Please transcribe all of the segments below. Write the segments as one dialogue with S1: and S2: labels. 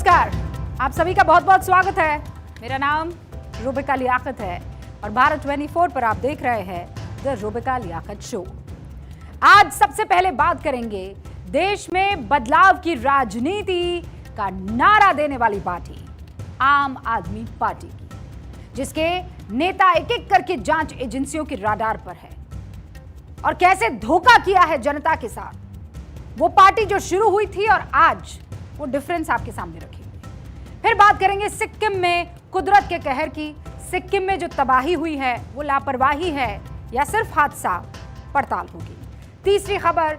S1: नमस्कार, आप सभी का बहुत बहुत स्वागत है। मेरा नाम रुबिका लियाकत है और भारत 24 पर आप देख रहे हैं द रुबिका लियाकत शो। आज सबसे पहले बात करेंगे देश में बदलाव की राजनीति का नारा देने वाली पार्टी आम आदमी पार्टी की, जिसके नेता एक एक करके जांच एजेंसियों की राडार पर है और कैसे धोखा किया है जनता के साथ। वो पार्टी जो शुरू हुई थी और आज वो डिफरेंस आपके सामने रखेंगे। फिर बात करेंगे सिक्किम में कुदरत के कहर की। सिक्किम में जो तबाही हुई है वो लापरवाही है या सिर्फ हादसा, पड़ताल होगी। तीसरी खबर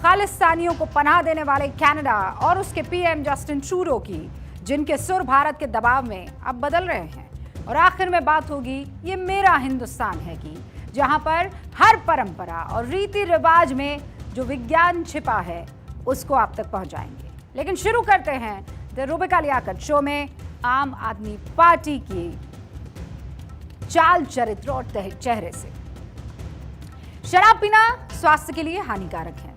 S1: खालिस्तानियों को पनाह देने वाले कनाडा और उसके पीएम जस्टिन ट्रूडो की, जिनके सुर भारत के दबाव में अब बदल रहे हैं। और आखिर में बात होगी ये मेरा हिंदुस्तान है की, जहां पर हर परंपरा और रीति रिवाज में जो विज्ञान छिपा है उसको आप तक पहुंचाएंगे। लेकिन शुरू करते हैं द रुबिका लियाकत शो में आम आदमी पार्टी की चाल चरित्र और चेहरे से। शराब पीना स्वास्थ्य के लिए हानिकारक है,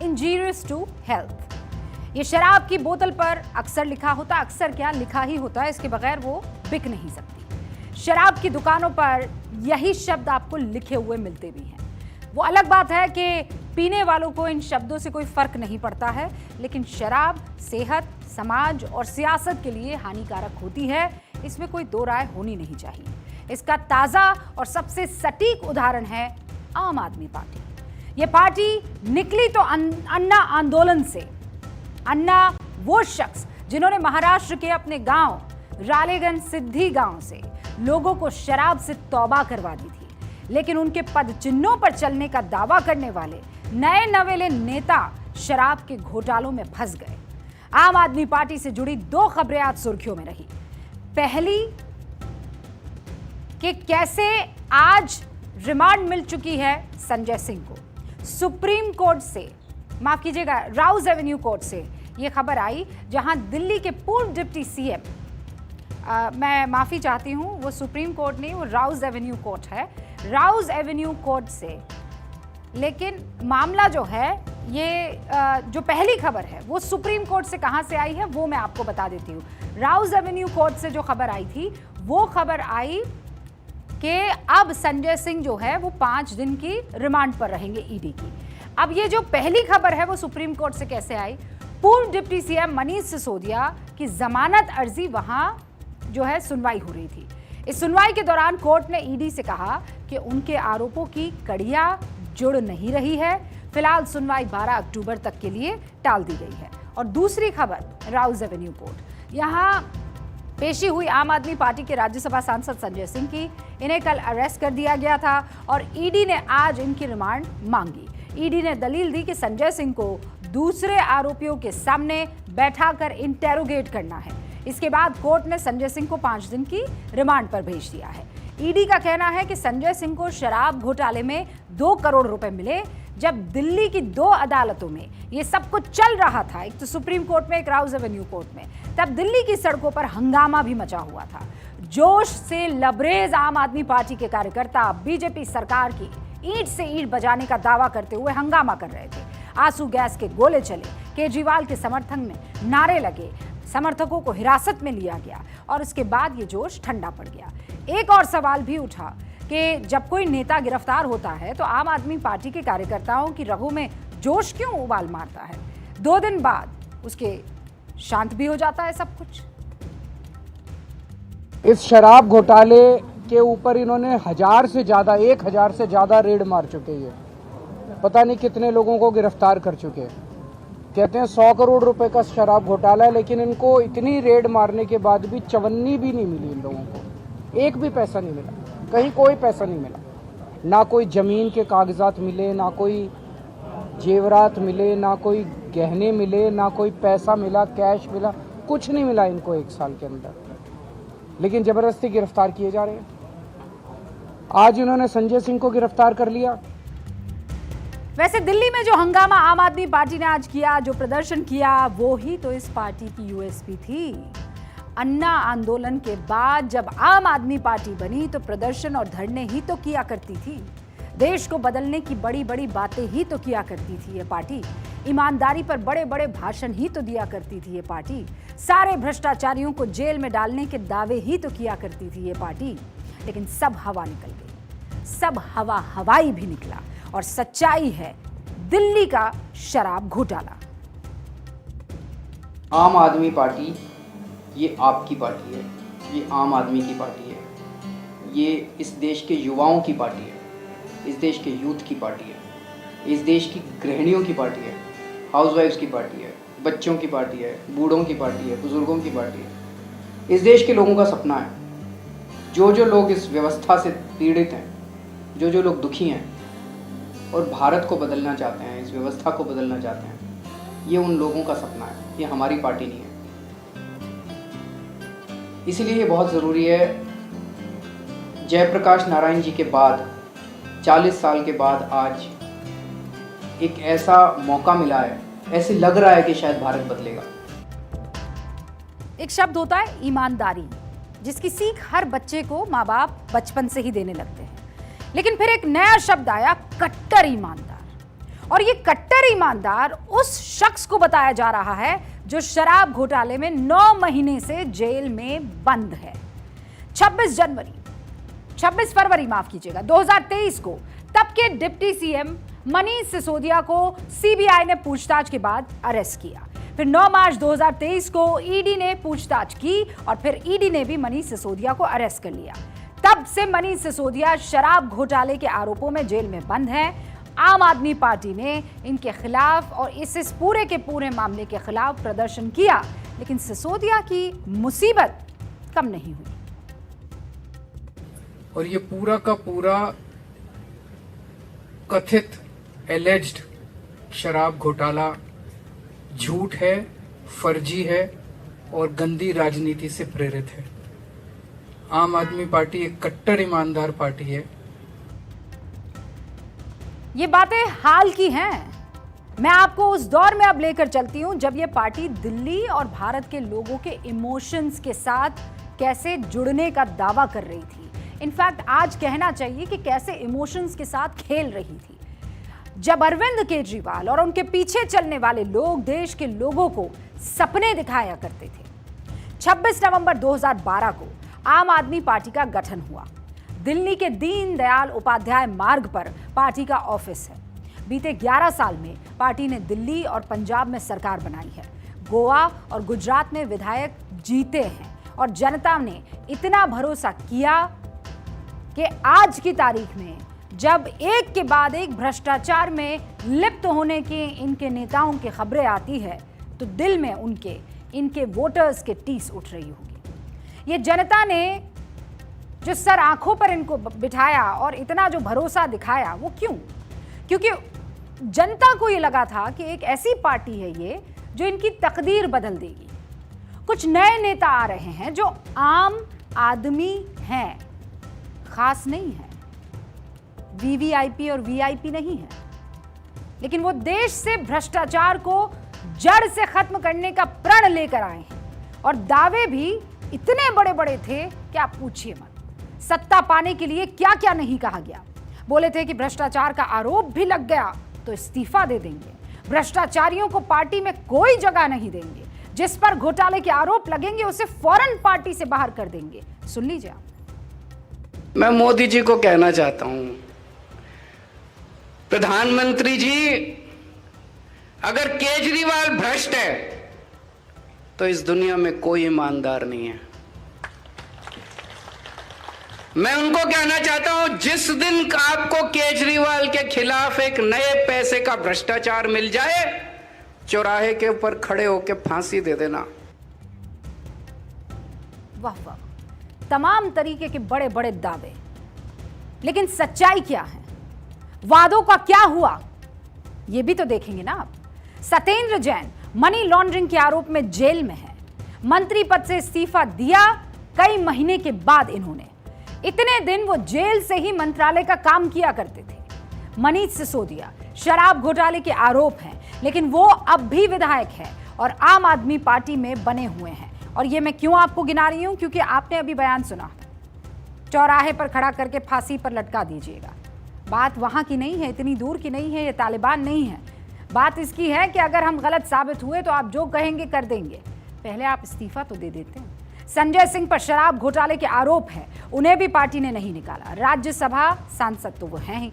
S1: इंजीरियस टू हेल्थ। ये शराब की बोतल पर अक्सर लिखा होता, अक्सर क्या लिखा ही होता है, इसके बगैर वो बिक नहीं सकती। शराब की दुकानों पर यही शब्द आपको लिखे हुए मिलते भी हैं। वो अलग बात है कि पीने वालों को इन शब्दों से कोई फर्क नहीं पड़ता है, लेकिन शराब सेहत, समाज और सियासत के लिए हानिकारक होती है, इसमें कोई दो राय होनी नहीं चाहिए। इसका ताजा और सबसे सटीक उदाहरण है आम आदमी पार्टी। ये पार्टी निकली तो अन्ना आंदोलन से। अन्ना वो शख्स जिन्होंने महाराष्ट्र के अपने गांव रालेगंज सिद्धि गांव से लोगों को शराब से तौबा करवा दी थी, लेकिन उनके पद चिन्हों पर चलने का दावा करने वाले नए नवेले नेता शराब के घोटालों में फंस गए। आम आदमी पार्टी से जुड़ी दो खबरें आज सुर्खियों में रही। पहली कि कैसे आज रिमांड मिल चुकी है संजय सिंह को सुप्रीम कोर्ट से, माफ कीजिएगा राउज एवेन्यू कोर्ट से यह खबर आई, जहां दिल्ली के पूर्व डिप्टी सीएम, मैं माफी चाहती हूं, वो सुप्रीम कोर्ट नहीं, वो राउज एवेन्यू कोर्ट है, राउज एवेन्यू कोर्ट से। लेकिन मामला जो है ये जो पहली खबर है वो सुप्रीम कोर्ट से कहां से आई है वो मैं आपको बता देती हूँ। राउज एवेन्यू कोर्ट से जो खबर आई थी वो खबर आई कि अब संजय सिंह जो है वो 5 दिन की रिमांड पर रहेंगे ईडी की। अब ये जो पहली खबर है वो सुप्रीम कोर्ट से कैसे आई? पूर्व डिप्टी सीएम मनीष सिसोदिया की जमानत अर्जी वहां जो है सुनवाई हो रही थी। इस सुनवाई के दौरान कोर्ट ने ईडी से कहा कि उनके आरोपों की कड़ियां जुड़ नहीं रही है। फिलहाल सुनवाई 12 अक्टूबर तक के लिए टाल दी गई है। और दूसरी खबर राउज एवेन्यू कोर्ट, यहां पेशी हुई आम आदमी पार्टी के राज्यसभा सांसद संजय सिंह की। इन्हें कल अरेस्ट कर दिया गया था और ईडी ने आज इनकी रिमांड मांगी। ईडी ने दलील दी कि संजय सिंह को दूसरे आरोपियों के सामने बैठाकर इंटेरोगेट करना है। इसके बाद कोर्ट ने संजय सिंह को 5 दिन की रिमांड पर भेज दिया है। ईडी का कहना है कि संजय सिंह को शराब घोटाले में 2 करोड़ रुपए मिले। जब दिल्ली की 2 अदालतों में ये सब कुछ चल रहा था, एक तो सुप्रीम कोर्ट में, एक राउज एवेन्यू कोर्ट में, तब दिल्ली की सड़कों पर हंगामा भी मचा हुआ था। जोश से लबरेज आम आदमी पार्टी के कार्यकर्ता बीजेपी सरकार की ईंट से ईंट बजाने का दावा करते हुए हंगामा कर रहे थे। आंसू गैस के गोले चले, केजरीवाल के समर्थन में नारे लगे, समर्थकों को हिरासत में लिया गया और उसके बाद ये जोश ठंडा पड़ गया। एक और सवाल भी उठा कि जब कोई नेता गिरफ्तार होता है तो आम आदमी पार्टी के कार्यकर्ताओं की रगों में जोश क्यों उबाल मारता है? 2 दिन बाद उसके शांत भी हो जाता है सब कुछ।
S2: इस शराब घोटाले के ऊपर इन्होंने 1000 से ज़्यादा रेड मार चुके हैं। पता नहीं कितने लोगों को गिरफ्तार कर चुके हैं। कहते हैं 100 करोड़ रुपए का शराब घोटाला है, लेकिन इनको इतनी रेड मारने के बाद भी चवन्नी भी नहीं मिली इन लोगों को। एक भी पैसा नहीं मिला, कहीं कोई पैसा नहीं मिला। ना कोई ज़मीन के कागजात मिले, ना कोई जेवरात मिले, ना कोई गहने मिले, ना कोई पैसा मिला, कैश मिला, कुछ नहीं मिला इनको 1 साल के अंदर। लेकिन ज़बरदस्ती गिरफ्तार किए जा रहे हैं। आज इन्होंने संजय सिंह को गिरफ्तार कर लिया।
S1: वैसे दिल्ली में जो हंगामा आम आदमी पार्टी ने आज किया, जो प्रदर्शन किया, वो ही तो इस पार्टी की यूएसपी थी। अन्ना आंदोलन के बाद जब आम आदमी पार्टी बनी तो प्रदर्शन और धरने ही तो किया करती थी। देश को बदलने की बड़ी बड़ी बातें ही तो किया करती थी ये पार्टी। ईमानदारी पर बड़े बड़े भाषण ही तो दिया करती थी ये पार्टी। सारे भ्रष्टाचारियों को जेल में डालने के दावे ही तो किया करती थी ये पार्टी। लेकिन सब हवा निकल गई, सब हवाई भी निकला और सच्चाई है दिल्ली का शराब घोटाला।
S3: आम आदमी पार्टी ये आपकी पार्टी है, ये आम आदमी की पार्टी है, ये इस देश के युवाओं की पार्टी है, इस देश के यूथ की पार्टी है, इस देश की गृहिणियों की पार्टी है, हाउसवाइफ्स की पार्टी है, बच्चों की पार्टी है, बूढ़ों की पार्टी है, बुजुर्गों की पार्टी है। इस देश के लोगों का सपना है। जो जो लोग इस व्यवस्था से पीड़ित हैं, जो जो लोग दुखी हैं और भारत को बदलना चाहते हैं, इस व्यवस्था को बदलना चाहते हैं, ये उन लोगों का सपना है, ये हमारी पार्टी नहीं है। इसलिए ये बहुत ज़रूरी है, जयप्रकाश नारायण जी के बाद 40 साल के बाद आज एक ऐसा मौका मिला है, ऐसे लग रहा है कि शायद भारत बदलेगा।
S1: एक शब्द होता है ईमानदारी, जिसकी सीख हर बच्चे को माँ बाप बचपन से ही देने लगते हैं। लेकिन फिर एक नया शब्द आया, कट्टर ईमानदार। और ये कट्टर ईमानदार उस शख्स को बताया जा रहा है जो शराब घोटाले में 9 महीने से जेल में बंद है। 26 फरवरी माफ कीजिएगा 2023 को तब के डिप्टी सीएम मनीष सिसोदिया को सीबीआई ने पूछताछ के बाद अरेस्ट किया। फिर 9 मार्च 2023 को ईडी ने पूछताछ की और फिर ईडी ने भी मनीष सिसोदिया को अरेस्ट कर लिया। तब से मनीष सिसोदिया शराब घोटाले के आरोपों में जेल में बंद हैं। आम आदमी पार्टी ने इनके खिलाफ और इस पूरे के पूरे मामले के खिलाफ प्रदर्शन किया, लेकिन सिसोदिया की मुसीबत कम नहीं हुई।
S2: और ये पूरा का पूरा कथित एलेज्ड शराब घोटाला झूठ है, फर्जी है और गंदी राजनीति से प्रेरित है। आम आदमी पार्टी एक कट्टर ईमानदार पार्टी है।
S1: ये बातें हाल की हैं। मैं आपको उस दौर में अब लेकर चलती हूं जब ये पार्टी दिल्ली और भारत के लोगों के इमोशंस के साथ कैसे जुड़ने का दावा कर रही थी। इनफैक्ट आज कहना चाहिए कि कैसे इमोशंस के साथ खेल रही थी। जब अरविंद केजरीवाल और उनके पीछे चलने वाले लोग देश के लोगों को सपने दिखाया करते थे। 26 नवंबर 2012 को आम आदमी पार्टी का गठन हुआ। दिल्ली के दीनदयाल उपाध्याय मार्ग पर पार्टी का ऑफिस है। बीते 11 साल में पार्टी ने दिल्ली और पंजाब में सरकार बनाई है। गोवा और गुजरात में विधायक जीते हैं और जनता ने इतना भरोसा किया कि आज की तारीख में जब एक के बाद एक भ्रष्टाचार में लिप्त होने के इनके नेताओं की खबरें आती है तो दिल में इनके वोटर्स के टीस उठ रही होगी। ये जनता ने जो सर आंखों पर इनको बिठाया और इतना जो भरोसा दिखाया, वो क्यों? क्योंकि जनता को ये लगा था कि एक ऐसी पार्टी है ये जो इनकी तकदीर बदल देगी। कुछ नए नेता आ रहे हैं जो आम आदमी हैं, खास नहीं है, वीवीआईपी और वीआईपी नहीं है, लेकिन वो देश से भ्रष्टाचार को जड़ से खत्म करने का प्रण लेकर आए हैं। और दावे भी इतने बड़े बड़े थे कि आप पूछिए मत। सत्ता पाने के लिए क्या क्या नहीं कहा गया। बोले थे कि भ्रष्टाचार का आरोप भी लग गया तो इस्तीफा दे देंगे, भ्रष्टाचारियों को पार्टी में कोई जगह नहीं देंगे, जिस पर घोटाले के आरोप लगेंगे उसे फौरन पार्टी से बाहर कर देंगे। सुन लीजिए आप।
S4: मैं मोदी जी को कहना चाहता हूं, प्रधानमंत्री जी, अगर केजरीवाल भ्रष्ट है तो इस दुनिया में कोई ईमानदार नहीं है। मैं उनको कहना चाहता हूं, जिस दिन आपको केजरीवाल के खिलाफ एक नए पैसे का भ्रष्टाचार मिल जाए, चौराहे के ऊपर खड़े होकर फांसी दे देना।
S1: वाह वाह, तमाम तरीके के बड़े बड़े दावे, लेकिन सच्चाई क्या है? वादों का क्या हुआ, यह भी तो देखेंगे ना आप। सत्येंद्र जैन मनी लॉन्ड्रिंग के आरोप में जेल में है। मंत्री पद से इस्तीफा दिया कई महीने के बाद इन्होंने। इतने दिन वो जेल से ही मंत्रालय का काम किया करते थे। मनीष सिसोदिया शराब घोटाले के आरोप हैं, लेकिन वो अब भी विधायक है और आम आदमी पार्टी में बने हुए हैं। और ये मैं क्यों आपको गिना रही हूं, क्योंकि आपने अभी बयान सुना, चौराहे पर खड़ा करके फांसी पर लटका दीजिएगा। बात वहां की नहीं है, इतनी दूर की नहीं है, ये तालिबान नहीं है। बात इसकी है कि अगर हम गलत साबित हुए तो आप जो कहेंगे कर देंगे, पहले आप इस्तीफा तो दे देते हैं। संजय सिंह पर शराब घोटाले के आरोप हैं, उन्हें भी पार्टी ने नहीं निकाला। राज्यसभा सांसद तो वो हैं ही।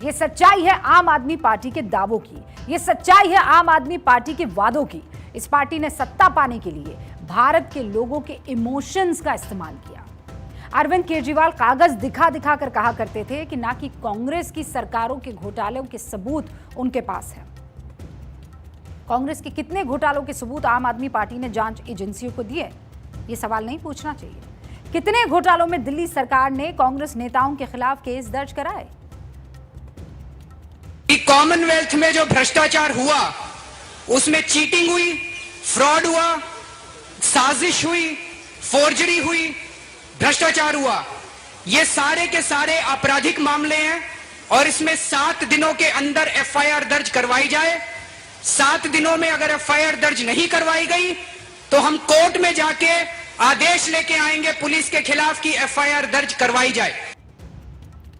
S1: ये सच्चाई है आम आदमी पार्टी के दावों की, ये सच्चाई है आम आदमी पार्टी के वादों की। इस पार्टी ने सत्ता पाने के लिए भारत के लोगों के इमोशंस का इस्तेमाल किया। अरविंद केजरीवाल कागज दिखा दिखा कर कहा करते थे कि ना कि कांग्रेस की सरकारों के घोटालों के सबूत उनके पास है। कांग्रेस के कितने घोटालों के सबूत आम आदमी पार्टी ने जांच एजेंसियों को दिए, ये सवाल नहीं पूछना चाहिए। कितने घोटालों में दिल्ली सरकार ने कांग्रेस नेताओं के खिलाफ केस दर्ज कराए?
S4: कॉमनवेल्थ में जो भ्रष्टाचार हुआ उसमें चीटिंग हुई, फ्रॉड हुआ, साजिश हुई, फोर्जरी हुई, भ्रष्टाचार हुआ। ये सारे के सारे आपराधिक मामले हैं और इसमें 7 दिनों के अंदर एफआईआर दर्ज करवाई जाए। 7 दिनों में अगर एफआईआर दर्ज नहीं करवाई गई तो हम कोर्ट में जाके आदेश लेके आएंगे पुलिस के खिलाफ कि एफआईआर दर्ज करवाई जाए।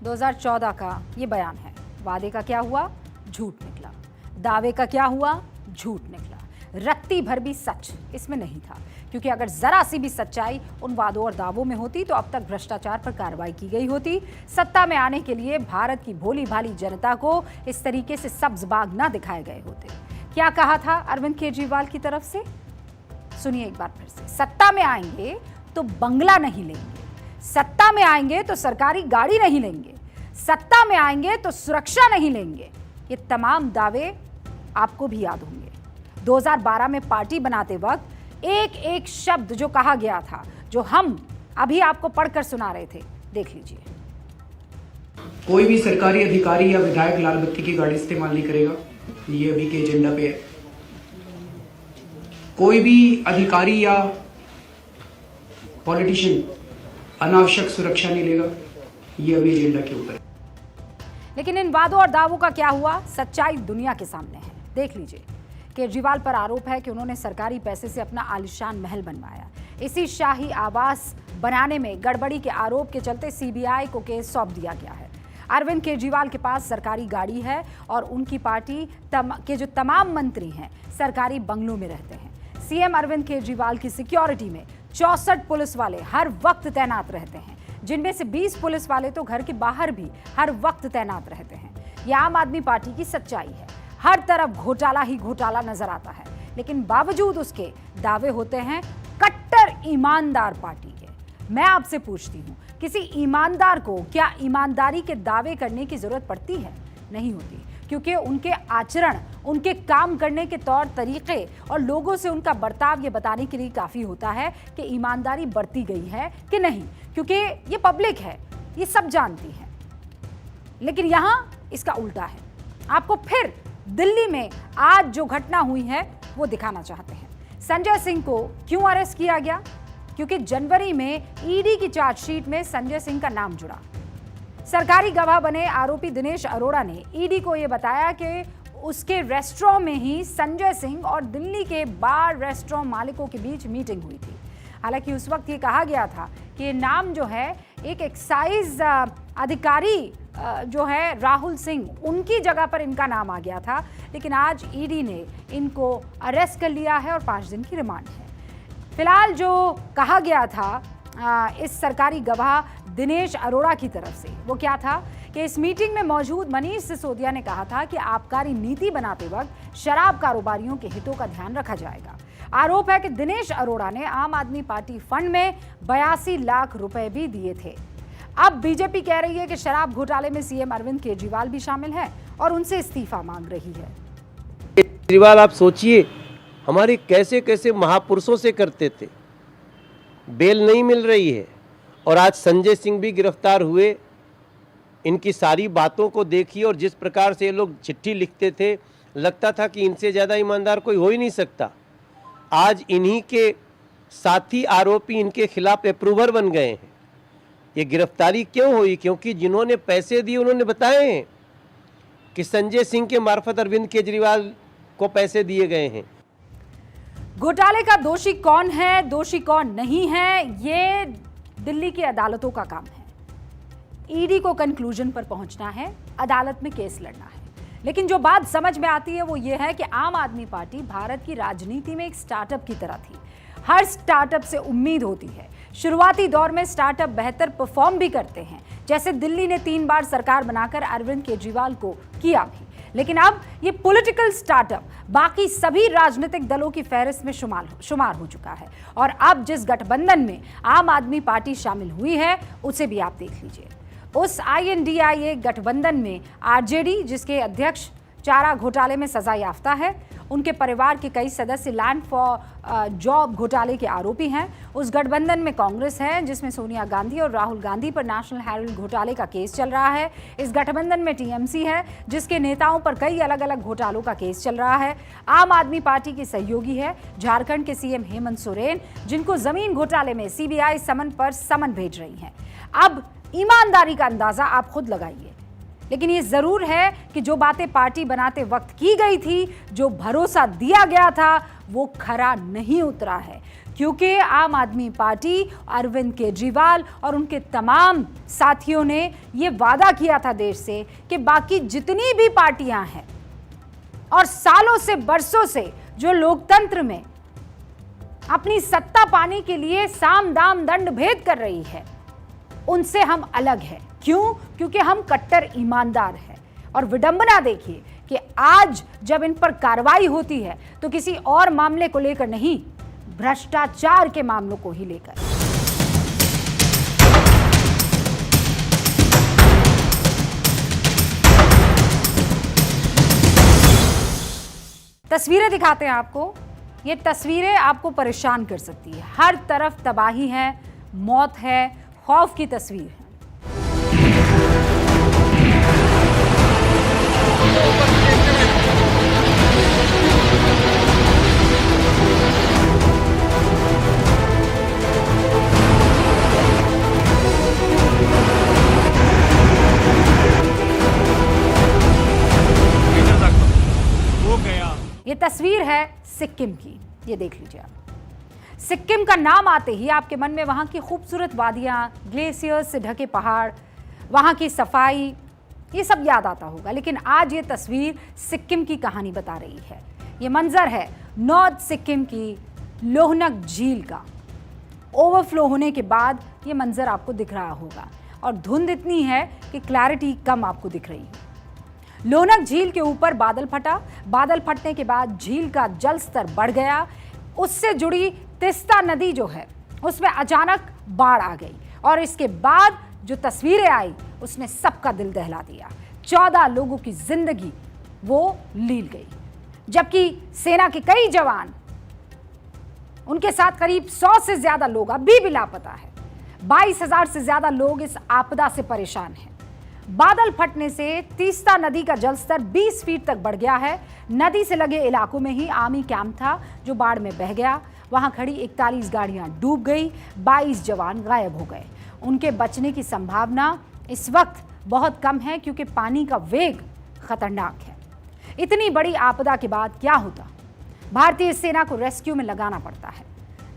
S1: 2014 का ये बयान है। वादे का क्या हुआ? झूठ निकला। दावे का क्या हुआ? झूठ निकला। रत्ती भर भी सच इसमें नहीं था, क्योंकि अगर जरा सी भी सच्चाई उन वादों और दावों में होती तो अब तक भ्रष्टाचार पर कार्रवाई की गई होती। सत्ता में आने के लिए भारत की भोली भाली जनता को इस तरीके से सब्ज बाग ना दिखाए गए होते। क्या कहा था अरविंद केजरीवाल की तरफ से? सुनिए एक बार फिर से। सत्ता में आएंगे तो बंगला नहीं लेंगे, सत्ता में आएंगे तो सरकारी गाड़ी नहीं लेंगे, सत्ता में आएंगे तो सुरक्षा नहीं लेंगे। ये तमाम दावे आपको भी याद होंगे। 2012 में पार्टी बनाते वक्त एक एक शब्द जो कहा गया था, जो हम अभी आपको पढ़कर सुना रहे थे, देख लीजिए।
S3: कोई भी सरकारी अधिकारी या विधायक लाल बत्ती की गाड़ी इस्तेमाल नहीं करेगा, ये अभी के एजेंडा पे है। कोई भी अधिकारी या पॉलिटिशियन अनावश्यक सुरक्षा नहीं लेगा, ये अभी एजेंडा के ऊपर है।
S1: लेकिन इन वादों और दावों का क्या हुआ? सच्चाई दुनिया के सामने है, देख लीजिए। केजरीवाल पर आरोप है कि उन्होंने सरकारी पैसे से अपना आलीशान महल बनवाया। इसी शाही आवास बनाने में गड़बड़ी के आरोप के चलते सीबीआई को केस सौंप दिया गया है। अरविंद केजरीवाल के पास सरकारी गाड़ी है और उनकी पार्टी के जो तमाम मंत्री हैं सरकारी बंगलों में रहते हैं। सीएम अरविंद केजरीवाल की सिक्योरिटी में 64 पुलिस वाले हर वक्त तैनात रहते हैं, जिनमें से 20 पुलिस वाले तो घर के बाहर भी हर वक्त तैनात रहते हैं। यह आम आदमी पार्टी की सच्चाई है। हर तरफ घोटाला ही घोटाला नजर आता है, लेकिन बावजूद उसके दावे होते हैं कट्टर ईमानदार पार्टी के। मैं आपसे पूछती हूं, किसी ईमानदार को क्या ईमानदारी के दावे करने की जरूरत पड़ती है? नहीं होती, क्योंकि उनके आचरण, उनके काम करने के तौर तरीके और लोगों से उनका बर्ताव ये बताने के लिए काफ़ी होता है कि ईमानदारी बरती गई है कि नहीं, क्योंकि ये पब्लिक है, ये सब जानती है। लेकिन यहाँ इसका उल्टा है। आपको फिर दिल्ली में आज जो घटना हुई है वो दिखाना चाहते हैं। संजय सिंह को क्यों अरेस्ट किया गया? क्योंकि जनवरी में ईडी की चार्जशीट में संजय सिंह का नाम जुड़ा। सरकारी गवाह बने आरोपी दिनेश अरोड़ा ने ईडी को यह बताया कि उसके रेस्टोरेंट में ही संजय सिंह और दिल्ली के बार रेस्टोरेंट मालिकों के बीच मीटिंग हुई थी। हालांकि उस वक्त ये कहा गया था कि ये नाम जो है एक एक्साइज अधिकारी जो है राहुल सिंह, उनकी जगह पर इनका नाम आ गया था। लेकिन आज ईडी ने इनको अरेस्ट कर लिया है और 5 दिन की रिमांड है। फिलहाल जो कहा गया था इस सरकारी गवाह दिनेश अरोड़ा की तरफ से, वो क्या था कि इस मीटिंग में मौजूद मनीष सिसोदिया ने कहा था कि आबकारी नीति बनाते वक्त शराब कारोबारियों के हितों का ध्यान रखा जाएगा। आरोप है कि दिनेश अरोड़ा ने आम आदमी पार्टी फंड में 82 लाख रुपए भी दिए थे। अब बीजेपी कह रही है कि शराब घोटाले में सीएम अरविंद केजरीवाल भी शामिल है और उनसे इस्तीफा मांग रही है।
S5: केजरीवाल, आप सोचिए, हमारे कैसे कैसे महापुरुषों से करते थे, बेल नहीं मिल रही है और आज संजय सिंह भी गिरफ्तार हुए। इनकी सारी बातों को देखिए और जिस प्रकार से ये लोग चिट्ठी लिखते थे, लगता था कि इनसे ज़्यादा ईमानदार कोई हो ही नहीं सकता। आज इन्हीं के साथी आरोपी इनके खिलाफ अप्रूवर बन गए हैं। ये गिरफ्तारी क्यों हुई? क्योंकि जिन्होंने पैसे दिए उन्होंने बताए हैं कि संजय सिंह के मार्फत अरविंद केजरीवाल को पैसे दिए गए हैं।
S1: घोटाले का दोषी कौन है, दोषी कौन नहीं है, ये दिल्ली की अदालतों का काम है। ईडी को कंक्लूजन पर पहुंचना है, अदालत में केस लड़ना है। लेकिन जो बात समझ में आती है वो ये है कि आम आदमी पार्टी भारत की राजनीति में एक स्टार्टअप की तरह थी। हर स्टार्टअप से उम्मीद होती है। शुरुआती दौर में स्टार्टअप बेहतर परफॉर्म भी करते हैं, जैसे दिल्ली ने 3 बार सरकार बनाकर अरविंद केजरीवाल को किया भी। लेकिन अब ये पॉलिटिकल स्टार्टअप बाकी सभी राजनीतिक दलों की फहरिस्त में शुमार हो चुका है। और अब जिस गठबंधन में आम आदमी पार्टी शामिल हुई है उसे भी आप देख लीजिए। उस INDIA गठबंधन में RJD, जिसके अध्यक्ष चारा घोटाले में सजा याफ्ता है, उनके परिवार के कई सदस्य लैंड फॉर जॉब घोटाले के आरोपी हैं। उस गठबंधन में कांग्रेस है, जिसमें सोनिया गांधी और राहुल गांधी पर नेशनल हेराल्ड घोटाले का केस चल रहा है। इस गठबंधन में TMC है, जिसके नेताओं पर कई अलग अलग घोटालों का केस चल रहा है। आम आदमी पार्टी की सहयोगी है झारखंड के CM हेमंत सोरेन, जिनको जमीन घोटाले में CBI समन पर समन भेज रही है। अब ईमानदारी का अंदाजा आप खुद लगाइए। लेकिन ये जरूर है कि जो बातें पार्टी बनाते वक्त की गई थी, जो भरोसा दिया गया था, वो खरा नहीं उतरा है। क्योंकि आम आदमी पार्टी, अरविंद केजरीवाल और उनके तमाम साथियों ने ये वादा किया था देश से कि बाकी जितनी भी पार्टियां हैं और सालों से बरसों से जो लोकतंत्र में अपनी सत्ता पाने के लिए साम दाम दंड भेद कर रही है, उनसे हम अलग हैं। क्यों? क्योंकि हम कट्टर ईमानदार हैं। और विडंबना देखिए कि आज जब इन पर कार्रवाई होती है तो किसी और मामले को लेकर नहीं, भ्रष्टाचार के मामलों को ही लेकर। तस्वीरें दिखाते हैं आपको। ये तस्वीरें आपको परेशान कर सकती है। हर तरफ तबाही है, मौत है, खौफ की तस्वीर है। ये तस्वीर है सिक्किम की। ये देख लीजिए आप। सिक्किम का नाम आते ही आपके मन में वहाँ की खूबसूरत वादियाँ, ग्लेशियर्स से ढके पहाड़, वहाँ की सफाई, ये सब याद आता होगा। लेकिन आज ये तस्वीर सिक्किम की कहानी बता रही है। ये मंजर है नॉर्थ सिक्किम की लोहनक झील का। ओवरफ्लो होने के बाद ये मंजर आपको दिख रहा होगा और धुंध इतनी है कि क्लैरिटी कम आपको दिख रही है। लोहनक झील के ऊपर बादल फटा। बादल फटने के बाद झील का जल स्तर बढ़ गया। उससे जुड़ी तिस्ता नदी जो है उसमें अचानक बाढ़ आ गई और इसके बाद जो तस्वीरें आई उसने सबका दिल दहला दिया। 14 लोगों की जिंदगी वो लील गई, जबकि सेना के कई जवान, उनके साथ करीब 100 से ज्यादा लोग अभी भी लापता है। 22,000 से ज्यादा लोग इस आपदा से परेशान हैं। बादल फटने से तीस्ता नदी का जलस्तर 20 फीट तक बढ़ गया है। नदी से लगे इलाकों में ही आर्मी कैंप था जो बाढ़ में बह गया। वहां खड़ी 41 गाड़ियां डूब गई, 22 जवान गायब हो गए। उनके बचने की संभावना इस वक्त बहुत कम है क्योंकि पानी का वेग खतरनाक है। इतनी बड़ी आपदा के बाद क्या होता? भारतीय सेना को रेस्क्यू में लगाना पड़ता है,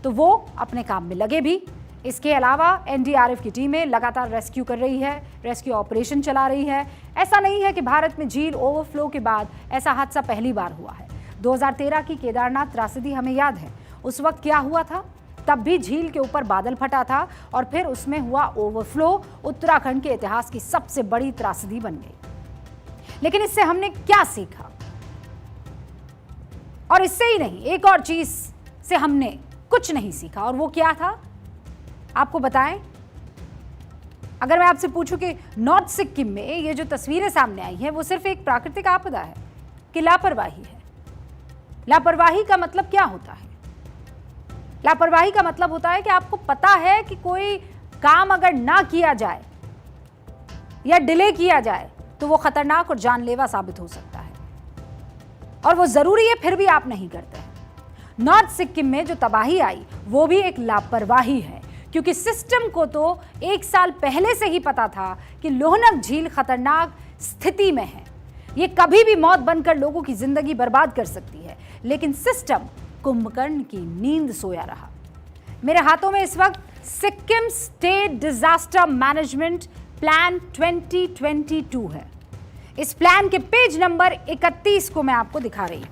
S1: तो वो अपने काम में लगे भी। इसके अलावा NDRF की टीमें लगातार रेस्क्यू कर रही है, रेस्क्यू ऑपरेशन चला रही है। ऐसा नहीं है कि भारत में झील ओवरफ्लो के बाद ऐसा हादसा पहली बार हुआ है। 2013 की केदारनाथ त्रासदी हमें याद है। उस वक्त क्या हुआ था? तब भी झील के ऊपर बादल फटा था और फिर उसमें हुआ ओवरफ्लो। उत्तराखंड के इतिहास की सबसे बड़ी त्रासदी बन गई। लेकिन इससे हमने क्या सीखा? और इससे ही नहीं, एक और चीज से हमने कुछ नहीं सीखा, और वो क्या था आपको बताएं। अगर मैं आपसे पूछूं कि नॉर्थ सिक्किम में ये जो तस्वीरें सामने आई हैं वो सिर्फ एक प्राकृतिक आपदा है कि लापरवाही है? लापरवाही का मतलब क्या होता है? लापरवाही का मतलब होता है कि आपको पता है कि कोई काम अगर ना किया जाए या डिले किया जाए तो वो खतरनाक और जानलेवा साबित हो सकता है, और वो जरूरी है फिर भी आप नहीं करते हैं। नॉर्थ सिक्किम में जो तबाही आई वो भी एक लापरवाही है, क्योंकि सिस्टम को तो 1 साल पहले से ही पता था कि लोहनक झील खतरनाक स्थिति में है। ये कभी भी मौत बनकर लोगों की जिंदगी बर्बाद कर सकती है, लेकिन सिस्टम कुंभकर्ण की नींद सोया रहा। मेरे हाथों में इस वक्त Sikkim state disaster management plan 2022 है। इस प्लान के पेज नंबर 31 को मैं आपको दिखा रही हूं।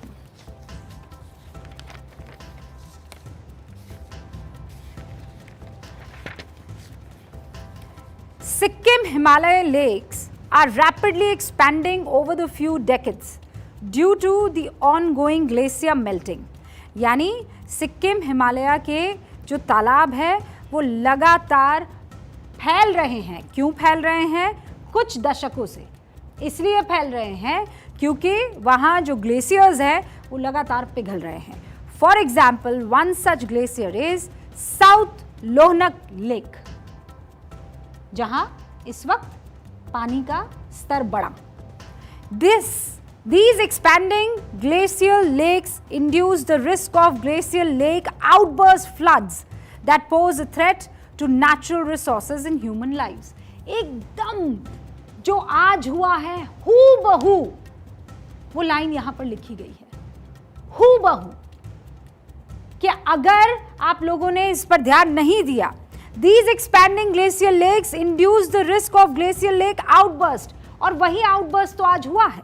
S1: Sikkim Himalaya lakes are rapidly expanding over the few decades due to the ongoing glacier melting. यानी सिक्किम हिमालय के जो तालाब है वो लगातार फैल रहे हैं। क्यों फैल रहे हैं? कुछ दशकों से इसलिए फैल रहे हैं क्योंकि वहाँ जो ग्लेशियर्स है वो लगातार पिघल रहे हैं। For example, one such glacier is South Lhonak lake, जहां इस वक्त पानी का स्तर बढ़ा। These expanding glacial lakes induce the risk of glacial lake outburst floods that pose a threat to natural resources and human lives. एकदम जो आज हुआ है हूबहू वो लाइन यहां पर लिखी गई है, हूबहू, कि अगर आप लोगों ने इस पर ध्यान नहीं दिया, These expanding glacial lakes induce the risk of glacial lake outburst, और वही outburst तो आज हुआ है,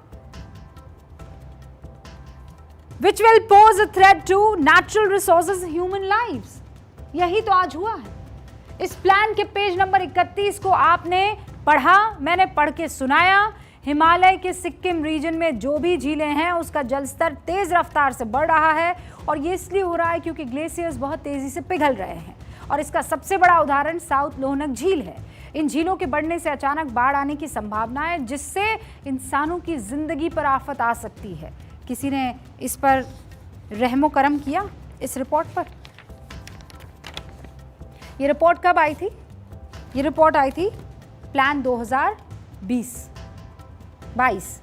S1: which will pose a threat to natural resources and human lives. यही तो आज हुआ है। इस प्लान के पेज नंबर 31 को आपने पढ़ा, मैंने पढ़ के सुनाया। हिमालय के सिक्किम रीजन में जो भी झीलें हैं उसका जल स्तर तेज रफ्तार से बढ़ रहा है, और ये इसलिए हो रहा है क्योंकि ग्लेशियर्स बहुत तेजी से पिघल रहे हैं। और इसका सबसे बड़ा उदाहरण साउथ लोहनक झील है। इन झीलों के बढ़ने से अचानक बाढ़ आने की संभावना है, जिससे इंसानों की जिंदगी पर आफत आ सकती है। किसी ने इस पर रहमो करम किया? इस रिपोर्ट पर? ये रिपोर्ट कब आई थी? ये रिपोर्ट आई थी प्लान 2020-22।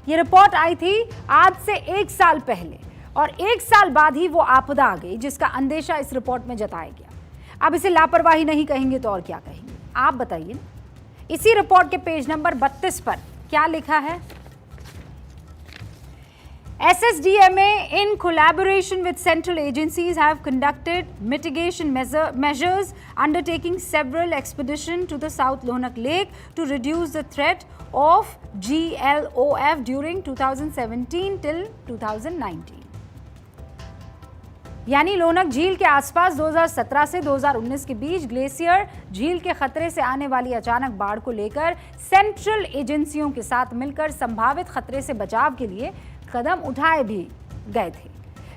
S1: ये रिपोर्ट आई थी आज से 1 साल पहले, और 1 साल बाद ही वो आपदा आ गई जिसका अंदेशा इस रिपोर्ट में जताया गया। अब इसे लापरवाही नहीं कहेंगे तो और क्या कहेंगे? आप बताइए। इसी रिपोर्ट के पेज नंबर 32 पर क्या लिखा है? SSDMA in collaboration with central agencies have conducted mitigation measures, undertaking several expeditions to the South Lohanak Lake to reduce the threat of GLOF during 2017 till 2019। यानी लोहनक झील के आसपास 2017 से 2019 के बीच ग्लेशियर झील के खतरे से आने वाली अचानक बाढ़ को लेकर सेंट्रल एजेंसियों के साथ मिलकर संभावित खतरे से बचाव के लिए कदम उठाए भी गए थे।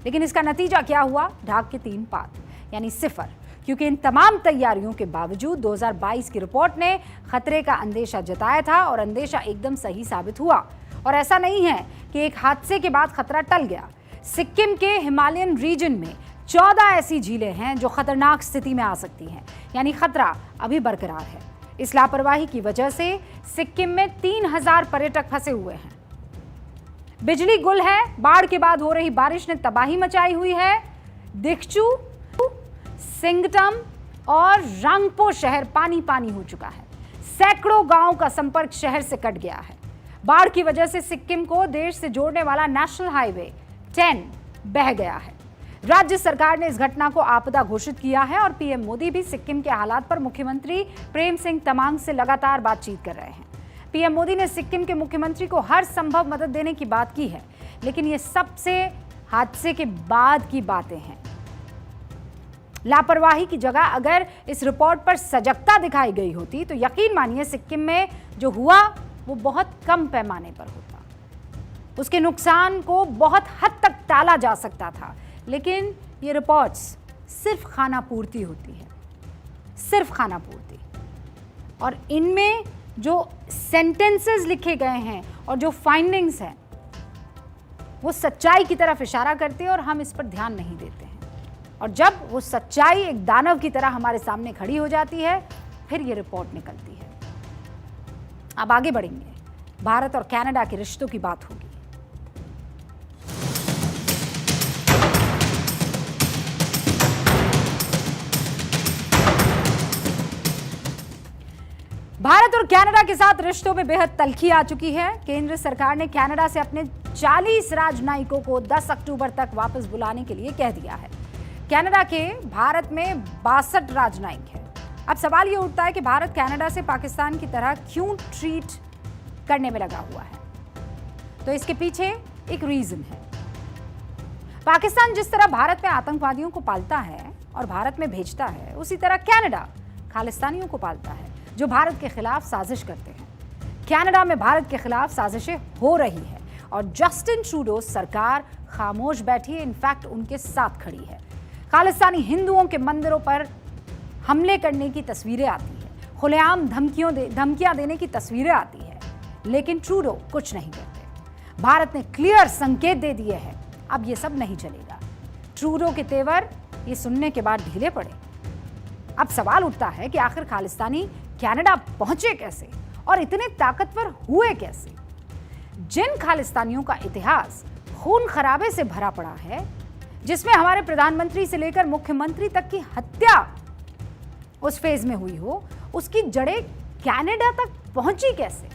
S1: लेकिन इसका नतीजा क्या हुआ? ढाक के 3 पात, यानी 0। क्योंकि इन तमाम तैयारियों के बावजूद 2022 की रिपोर्ट ने खतरे का अंदेशा जताया था, और अंदेशा एकदम सही साबित हुआ। और ऐसा नहीं है कि एक हादसे के बाद खतरा टल गया। सिक्किम के हिमालयन रीजन में 14 ऐसी झीलें हैं जो खतरनाक स्थिति में आ सकती हैं, यानी खतरा अभी बरकरार है। इस लापरवाही की वजह से सिक्किम में 3000 पर्यटक फंसे हुए हैं। बिजली गुल है, बाढ़ के बाद हो रही बारिश ने तबाही मचाई हुई है। दिखचू, सिंगटम और रंगपो शहर पानी पानी हो चुका है। सैकड़ों गांवों का संपर्क शहर से कट गया है। बाढ़ की वजह से सिक्किम को देश से जोड़ने वाला नेशनल हाईवे 10 बह गया है। राज्य सरकार ने इस घटना को आपदा घोषित किया है, और पीएम मोदी भी सिक्किम के हालात पर मुख्यमंत्री प्रेम सिंह तमांग से लगातार बातचीत कर रहे हैं। पीएम मोदी ने सिक्किम के मुख्यमंत्री को हर संभव मदद देने की बात की है, लेकिन ये सबसे हादसे के बाद की बातें हैं। लापरवाही की जगह अगर इस रिपोर्ट पर सजगता दिखाई गई होती तो यकीन मानिए सिक्किम में जो हुआ वो बहुत कम पैमाने पर होता, उसके नुकसान को बहुत हद तक टाला जा सकता था। लेकिन ये रिपोर्ट्स सिर्फ खाना पूर्ति होती है, सिर्फ खाना पूर्ति। और इनमें जो सेंटेंसेस लिखे गए हैं और जो फाइंडिंग्स हैं वो सच्चाई की तरफ इशारा करते हैं, और हम इस पर ध्यान नहीं देते हैं। और जब वो सच्चाई एक दानव की तरह हमारे सामने खड़ी हो जाती है, फिर ये रिपोर्ट निकलती है। अब आगे बढ़ेंगे, भारत और कनाडा के रिश्तों की बात होगी। भारत और कनाडा के साथ रिश्तों में बेहद तल्खी आ चुकी है। केंद्र सरकार ने कनाडा से अपने 40 राजनयिकों को 10 अक्टूबर तक वापस बुलाने के लिए कह दिया है। कनाडा के भारत में 62 राजनयिक हैं। अब सवाल ये उठता है कि भारत कनाडा से पाकिस्तान की तरह क्यों ट्रीट करने में लगा हुआ है। तो इसके पीछे एक रीजन है। पाकिस्तान जिस तरह भारत में आतंकवादियों को पालता है और भारत में भेजता है, उसी तरह कनाडा खालिस्तानियों को पालता है जो भारत के खिलाफ साजिश करते हैं। कनाडा में भारत के खिलाफ साजिशें हो रही है और जस्टिन ट्रूडो सरकार खामोश बैठी है, इनफैक्ट उनके साथ खड़ी है। खालिस्तानी हिंदुओं के मंदिरों पर हमले करने की तस्वीरें आती है, खुलेआम धमकियां देने की तस्वीरें आती है, लेकिन ट्रूडो कुछ नहीं करते। भारत ने क्लियर संकेत दे दिए हैं, अब ये सब नहीं चलेगा। ट्रूडो के तेवर ये सुनने के बाद ढीले पड़े। अब सवाल उठता है कि आखिर खालिस्तानी कनाडा पहुंचे कैसे और इतने ताकतवर हुए कैसे? जिन खालिस्तानियों का इतिहास खून खराबे से भरा पड़ा है, जिसमें हमारे प्रधानमंत्री से लेकर मुख्यमंत्री तक की हत्या उस फेज में हुई हो, उसकी जड़ें कनाडा तक पहुंची कैसे?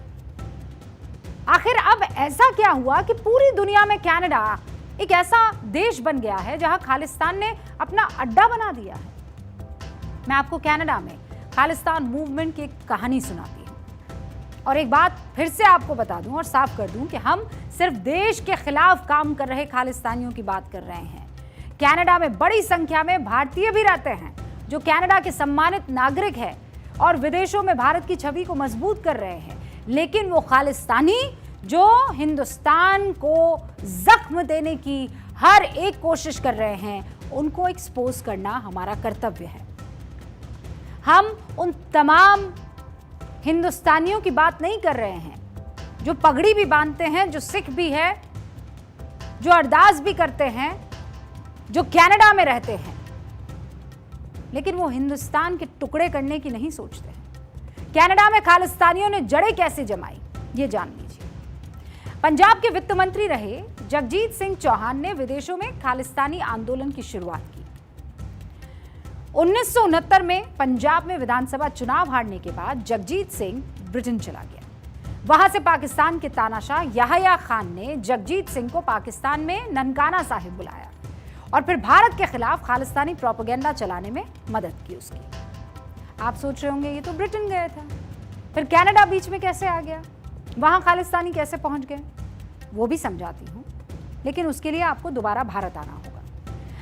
S1: आखिर अब ऐसा क्या हुआ कि पूरी दुनिया में कनाडा एक ऐसा देश बन गया है जहां खालिस्तान ने अपना अड्डा बना दिया है? मैं आपको कनाडा में खालिस्तान मूवमेंट की एक कहानी सुनाती हूं और एक बात फिर से आपको बता दूं और साफ कर दूं कि हम सिर्फ देश के खिलाफ काम कर रहे खालिस्तानियों की बात कर रहे हैं। कनाडा में बड़ी संख्या में भारतीय भी रहते हैं जो कनाडा के सम्मानित नागरिक हैं और विदेशों में भारत की छवि को मजबूत कर रहे हैं, लेकिन वो खालिस्तानी जो हिंदुस्तान को जख्म देने की हर एक कोशिश कर रहे हैं, उनको एक्सपोज करना हमारा कर्तव्य है। हम उन तमाम हिंदुस्तानियों की बात नहीं कर रहे हैं जो पगड़ी भी बांधते हैं, जो सिख भी है, जो अरदास भी करते हैं, जो कनाडा में रहते हैं, लेकिन वो हिंदुस्तान के टुकड़े करने की नहीं सोचते हैं। कनाडा में खालिस्तानियों ने जड़ें कैसे जमाई, ये जान लीजिए। पंजाब के वित्त मंत्री रहे जगजीत सिंह चौहान ने विदेशों में खालिस्तानी आंदोलन की शुरुआत की। 1969 में पंजाब में विधानसभा चुनाव हारने के बाद जगजीत सिंह ब्रिटेन चला गया। वहां से पाकिस्तान के तानाशाह याहया खान ने जगजीत सिंह को पाकिस्तान में ननकाना साहिब बुलाया और फिर भारत के खिलाफ खालिस्तानी प्रोपेगेंडा चलाने में मदद की उसकी। आप सोच रहे होंगे ये तो ब्रिटेन गया था, फिर कनाडा बीच में कैसे आ गया, वहां खालिस्तानी कैसे पहुंच गए? वो भी समझाती हूं, लेकिन उसके लिए आपको दोबारा भारत आना होगा।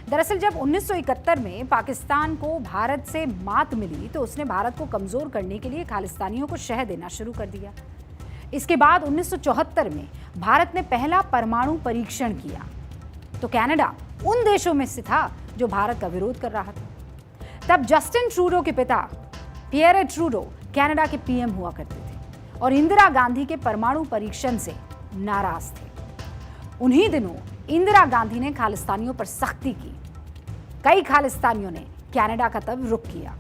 S1: दरअसल जब 1971 में पाकिस्तान को भारत से मात मिली तो उसने भारत को कमजोर करने के लिए खालिस्तानियों को शह देना शुरू कर दिया। इसके बाद 1974 में भारत ने पहला परमाणु परीक्षण किया तो कनाडा उन देशों में से था जो भारत का विरोध कर रहा था। तब जस्टिन ट्रूडो के पिता पियरे ट्रूडो कनाडा के पीएम हुआ करते थे और इंदिरा गांधी के परमाणु परीक्षण से नाराज थे। उन्हीं दिनों इंदिरा गांधी ने खालिस्तानियों पर सख्ती की। कई खालिस्तानियों ने कनाडा का तब रुख किया।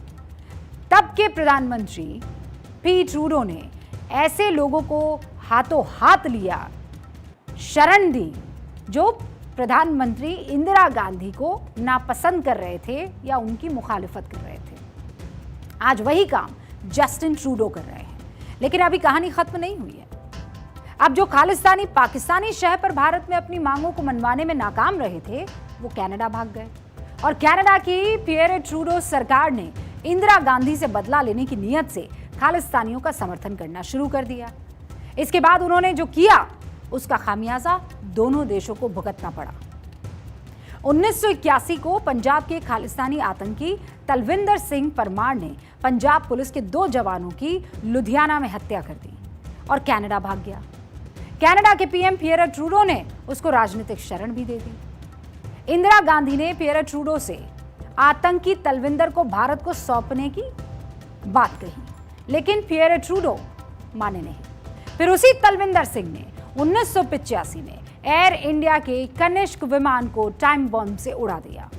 S1: तब के प्रधानमंत्री पी ट्रूडो ने ऐसे लोगों को हाथों हाथ लिया, शरण दी जो प्रधानमंत्री इंदिरा गांधी को नापसंद कर रहे थे या उनकी मुखालिफत कर रहे थे। आज वही काम जस्टिन ट्रूडो कर रहे हैं, लेकिन अभी कहानी खत्म नहीं हुई है। अब जो खालिस्तानी पाकिस्तानी शह पर भारत में अपनी मांगों को मनवाने में नाकाम रहे थे, वो कनाडा भाग गए और कनाडा की पियरे ट्रूडो सरकार ने इंदिरा गांधी से बदला लेने की नीयत से खालिस्तानियों का समर्थन करना शुरू कर दिया। इसके बाद उन्होंने जो किया उसका खामियाजा दोनों देशों को भुगतना पड़ा। 1981 को पंजाब के खालिस्तानी आतंकी तलविंदर सिंह परमार ने पंजाब पुलिस के 2 जवानों की लुधियाना में हत्या कर दी और कनाडा भाग गया। कनाडा के पीएम पियरे ट्रूडो ने उसको राजनीतिक शरण भी दे दी। इंदिरा गांधी ने पियरे ट्रूडो से आतंकी तलविंदर को भारत को सौंपने की बात कही, लेकिन पियरे ट्रूडो माने नहीं। फिर उसी तलविंदर सिंह ने 1985 में एयर इंडिया के कनिष्क विमान को टाइम बॉम्ब से उड़ा दिया।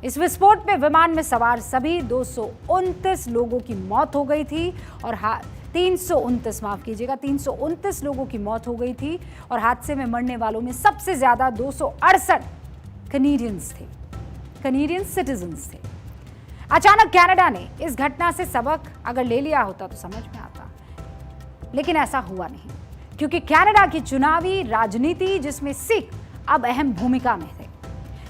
S1: इस विस्फोट में विमान में सवार सभी 229 लोगों की मौत हो गई थी और 329 लोगों की मौत हो गई थी और हादसे में मरने वालों में सबसे ज्यादा 268 कैनेडियंस थे, कैनेडियन सिटीजन्स थे। अचानक कनाडा ने इस घटना से सबक अगर ले लिया होता तो समझ में आता, लेकिन ऐसा हुआ नहीं, क्योंकि कनाडा की चुनावी राजनीति जिसमें सिख अब अहम भूमिका में थे।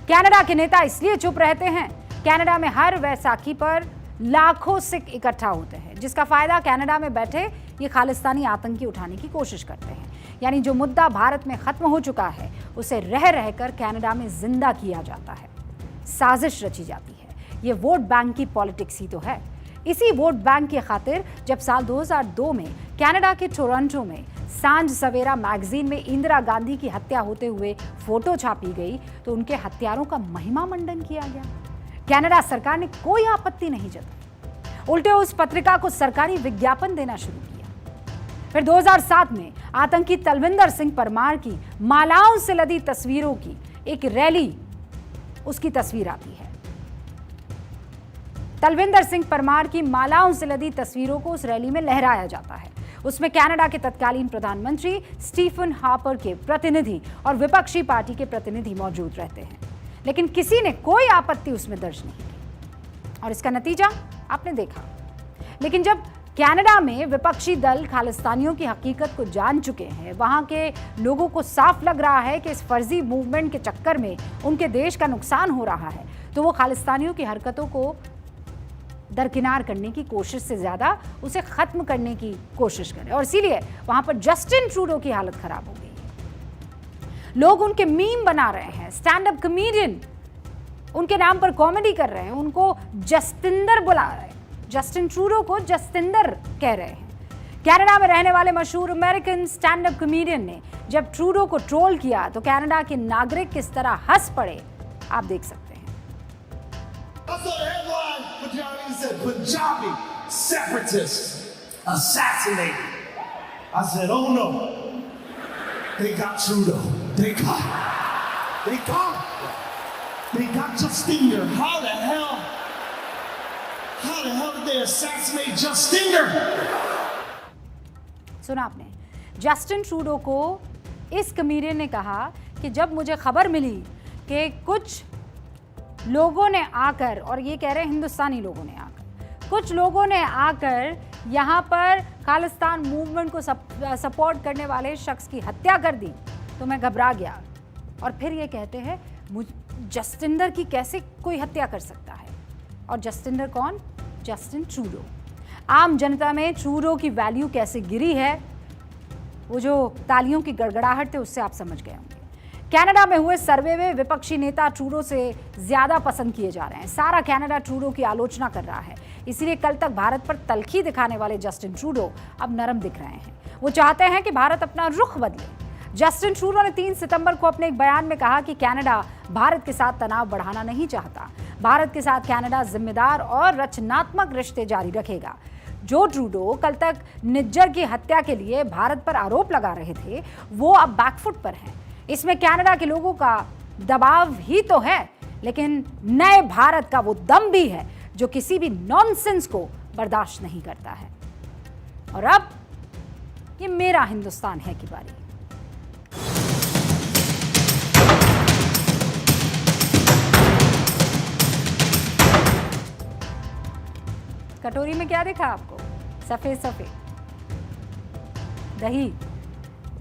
S1: कनाडा के नेता इसलिए चुप रहते हैं। कनाडा में हर वैसाखी पर लाखों सिख इकट्ठा होते हैं, जिसका फायदा कनाडा में बैठे ये खालिस्तानी आतंकी उठाने की कोशिश करते हैं। यानी जो मुद्दा भारत में खत्म हो चुका है उसे रह रहकर कनाडा में जिंदा किया जाता है, साजिश रची जाती है। ये वोट बैंक की पॉलिटिक्स ही तो है। इसी वोट बैंक की खातिर जब साल 2002 में कनाडा के टोरंटो में सांझ सवेरा मैगजीन में इंदिरा गांधी की हत्या होते हुए फोटो छापी गई तो उनके हत्यारों का महिमा मंडन किया गया। कनाडा सरकार ने कोई आपत्ति नहीं जताई, उल्टे उस पत्रिका को सरकारी विज्ञापन देना शुरू किया। फिर 2007 में आतंकी तलविंदर सिंह परमार की मालाओं से लदी तस्वीरों की एक रैली, उसकी तस्वीर आती है। तलविंदर सिंह परमार की मालाओं से लदी तस्वीरों को उस रैली में लहराया जाता है। उसमें कनाडा के तत्कालीन प्रधानमंत्री स्टीफन हार्पर के प्रतिनिधि और विपक्षी पार्टी के प्रतिनिधि मौजूद रहते हैं, लेकिन किसी ने कोई आपत्ति उसमें दर्ज नहीं की और इसका नतीजा आपने देखा। लेकिन जब कनाडा में विपक्षी दल खालिस्तानियों की हकीकत को जान चुके हैं, वहां के लोगों को साफ लग रहा है कि इस फर्जी मूवमेंट के चक्कर में उनके देश का नुकसान हो रहा है, तो वो खालिस्तानियों की हरकतों को दरकिनार करने की कोशिश से ज्यादा उसे खत्म करने की कोशिश करें। और इसीलिए वहां पर जस्टिन ट्रूडो की हालत खराब हो गई है। लोग उनके मीम बना रहे हैं, स्टैंड अप कॉमेडियन उनके नाम पर कॉमेडी कर रहे हैं, उनको जस्टिंदर बुला रहे हैं, जस्टिन ट्रूडो को जस्टिंदर कह रहे हैं। कनाडा में रहने वाले मशहूर अमेरिकन स्टैंड अप कॉमेडियन ने जब ट्रूडो को ट्रोल किया तो कनाडा के नागरिक किस तरह हंस पड़े, आप देख सकते हैं।
S6: I saw the headline, Punjabi said, Punjabi separatists assassinated. I said, oh no, they got Trudeau. They got Justinder. How the hell did they assassinate Justinder?
S1: सुना आपने, जस्टिन ट्रूडो को इस कॉमेडियन ने कहा कि जब मुझे खबर मिली कि कुछ लोगों ने आकर, और ये कह रहे हैं हिंदुस्तानी लोगों ने आकर, कुछ लोगों ने आकर यहाँ पर खालिस्तान मूवमेंट को सपोर्ट करने वाले शख्स की हत्या कर दी, तो मैं घबरा गया। और फिर ये कहते हैं जस्टिंदर की कैसे कोई हत्या कर सकता है। और जस्टिंदर कौन? Justin Trudeau. आम जनता में ट्रूडो की वैल्यू कैसे गिरी है, वो जो तालियों की गड़गड़ाहट थे उससे आप समझ गए होंगे। कनाडा में हुए सर्वे में विपक्षी नेता ट्रूडो से ज्यादा पसंद किए जा रहे हैं। सारा कनाडा ट्रूडो की आलोचना कर रहा है, इसीलिए कल तक भारत पर तलखी दिखाने वाले जस्टिन ट्रूडो अब नरम दिख रहे हैं। वो चाहते हैं कि भारत अपना रुख बदले। जस्टिन ट्रूडो ने 3 सितंबर को अपने एक बयान में कहा कि कनाडा भारत के साथ तनाव बढ़ाना नहीं चाहता। भारत के साथ कनाडा जिम्मेदार और रचनात्मक रिश्ते जारी रखेगा। जो ट्रूडो कल तक निज्जर की हत्या के लिए भारत पर आरोप लगा रहे थे, वो अब बैकफुट पर हैं। इसमें कनाडा के लोगों का दबाव ही तो है, लेकिन नए भारत का वो दम भी है जो किसी भी नॉनसेंस को बर्दाश्त नहीं करता है। और अब ये मेरा हिंदुस्तान है की बारी। कटोरी में क्या देखा आपको? सफेद सफेद दही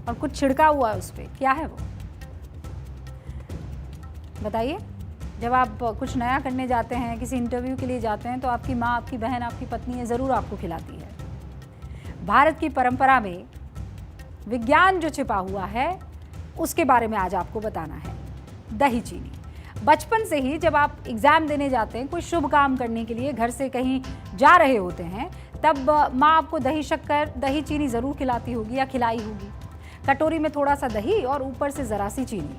S1: और कुछ छिड़का हुआ है उस पर, क्या है वो बताइए। जब आप कुछ नया करने जाते हैं, किसी इंटरव्यू के लिए जाते हैं, तो आपकी माँ, आपकी बहन, आपकी पत्नी ये ज़रूर आपको खिलाती है। भारत की परंपरा में विज्ञान जो छिपा हुआ है उसके बारे में आज आपको बताना है। दही चीनी। बचपन से ही जब आप एग्ज़ाम देने जाते हैं, कोई शुभ काम करने के लिए घर से कहीं जा रहे होते हैं, तब माँ आपको दही शक्कर, दही चीनी ज़रूर खिलाती होगी या खिलाई होगी। कटोरी में थोड़ा सा दही और ऊपर से ज़रा सी चीनी।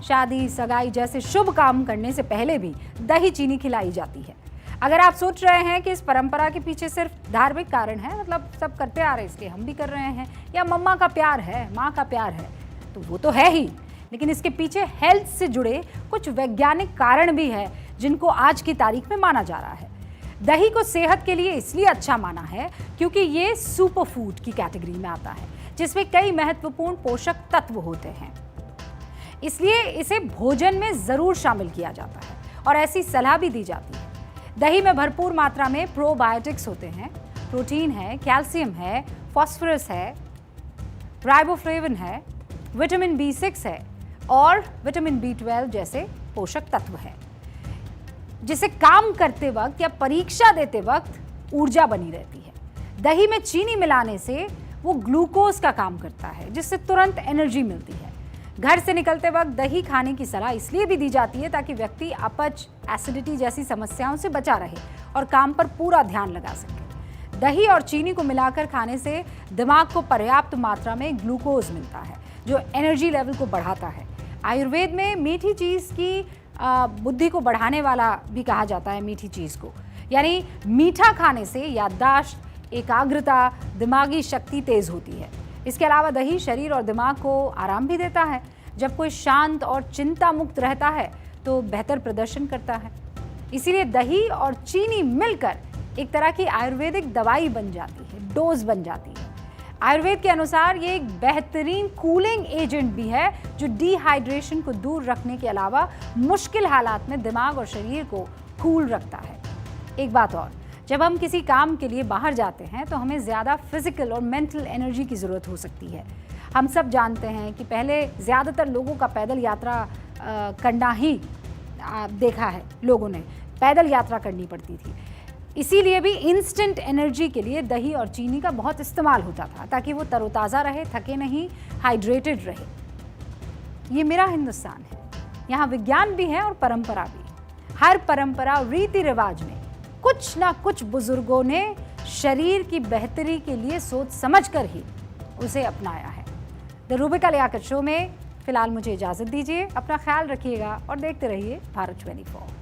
S1: शादी, सगाई जैसे शुभ काम करने से पहले भी दही चीनी खिलाई जाती है। अगर आप सोच रहे हैं कि इस परंपरा के पीछे सिर्फ धार्मिक कारण है, मतलब सब करते आ रहे इसलिए हम भी कर रहे हैं, या मम्मा का प्यार है, माँ का प्यार है, तो वो तो है ही, लेकिन इसके पीछे हेल्थ से जुड़े कुछ वैज्ञानिक कारण भी है जिनको आज की तारीख में माना जा रहा है। दही को सेहत के लिए इसलिए अच्छा माना है क्योंकि ये सुपर फूड की कैटेगरी में आता है, जिसमें कई महत्वपूर्ण पोषक तत्व होते हैं, इसलिए इसे भोजन में ज़रूर शामिल किया जाता है और ऐसी सलाह भी दी जाती है। दही में भरपूर मात्रा में प्रोबायोटिक्स होते हैं, प्रोटीन है, कैल्शियम है, फास्फोरस है, राइबोफ्लेविन है, विटामिन B6 है और विटामिन B12 जैसे पोषक तत्व है। जिसे काम करते वक्त या परीक्षा देते वक्त ऊर्जा बनी रहती है। दही में चीनी मिलाने से वो ग्लूकोज का काम करता है, जिससे तुरंत एनर्जी मिलती है। घर से निकलते वक्त दही खाने की सलाह इसलिए भी दी जाती है ताकि व्यक्ति अपच, एसिडिटी जैसी समस्याओं से बचा रहे और काम पर पूरा ध्यान लगा सके। दही और चीनी को मिलाकर खाने से दिमाग को पर्याप्त मात्रा में ग्लूकोज मिलता है, जो एनर्जी लेवल को बढ़ाता है। आयुर्वेद में मीठी चीज़ की बुद्धि को बढ़ाने वाला भी कहा जाता है मीठी चीज़ को, यानी मीठा खाने से याददाश्त, एकाग्रता, दिमागी शक्ति तेज होती है। इसके अलावा दही शरीर और दिमाग को आराम भी देता है। जब कोई शांत और चिंता मुक्त रहता है तो बेहतर प्रदर्शन करता है। इसीलिए दही और चीनी मिलकर एक तरह की आयुर्वेदिक दवाई बन जाती है, डोज बन जाती है। आयुर्वेद के अनुसार ये एक बेहतरीन कूलिंग एजेंट भी है, जो डिहाइड्रेशन को दूर रखने के अलावा मुश्किल हालात में दिमाग और शरीर को कूल रखता है। एक बात और, जब हम किसी काम के लिए बाहर जाते हैं तो हमें ज़्यादा फिजिकल और मेंटल एनर्जी की ज़रूरत हो सकती है। हम सब जानते हैं कि पहले ज़्यादातर लोगों का पैदल यात्रा करना ही देखा है, लोगों ने पैदल यात्रा करनी पड़ती थी। इसीलिए भी इंस्टेंट एनर्जी के लिए दही और चीनी का बहुत इस्तेमाल होता था, ताकि वो तरोताज़ा रहे, थके नहीं, हाइड्रेटेड रहे। ये मेरा हिंदुस्तान है, यहाँ विज्ञान भी है और परंपरा भी। हर परंपरा और रीति रिवाज में कुछ ना कुछ बुजुर्गों ने शरीर की बेहतरी के लिए सोच समझकर ही उसे अपनाया है। द रूबिका लियाकत शो में फिलहाल मुझे इजाज़त दीजिए। अपना ख्याल रखिएगा और देखते रहिए भारत 24।